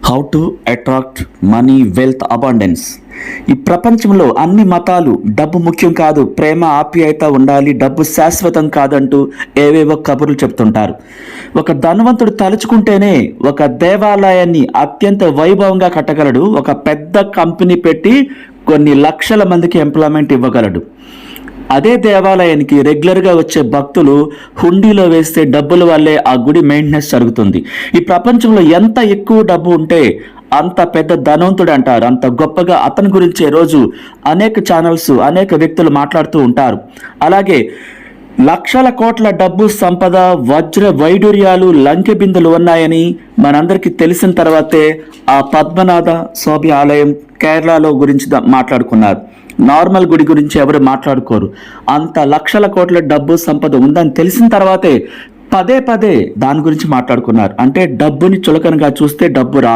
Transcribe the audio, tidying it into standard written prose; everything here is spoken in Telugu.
How to attract money, wealth, abundance. ఈ ప్రపంచంలో అన్ని మతాలు డబ్బు ముఖ్యం కాదు, ప్రేమ ఆప్యాయత ఉండాలి, డబ్బు శాశ్వతం కాదంటూ ఏవేవో కబుర్లు చెప్తుంటారు. ఒక ధనవంతుడు తలుచుకుంటేనే ఒక దేవాలయాన్ని అత్యంత వైభవంగా కట్టగలడు. ఒక పెద్ద కంపెనీ పెట్టి కొన్ని లక్షల మందికి ఎంప్లాయ్మెంట్ ఇవ్వగలడు. అదే దేవాలయానికి రెగ్యులర్గా వచ్చే భక్తులు హుండీలో వేస్తే డబ్బుల వల్లే ఆ గుడి మెయింటెనెన్స్ జరుగుతుంది. ఈ ప్రపంచంలో ఎంత ఎక్కువ డబ్బు ఉంటే అంత పెద్ద ధనవంతుడు అంటారు. అంత గొప్పగా అతని గురించే రోజు అనేక ఛానల్స్, అనేక వ్యక్తులు మాట్లాడుతూ ఉంటారు. అలాగే లక్షల కోట్ల డబ్బు సంపద, వజ్ర వైడూర్యాలు, లంకె బిందులు ఉన్నాయని మనందరికీ తెలిసిన తర్వాతే ఆ పద్మనాభ స్వామి ఆలయం కేరళలో గురించి మాట్లాడుకున్నారు. నార్మల్ గుడి గురించి ఎవరు మాట్లాడుకోరు. అంత లక్షల కోట్ల డబ్బు సంపద ఉందని తెలిసిన తర్వాతే పదే పదే దాని గురించి మాట్లాడుకున్నారు. అంటే డబ్బుని చులకనగా చూస్తే డబ్బు రాదు.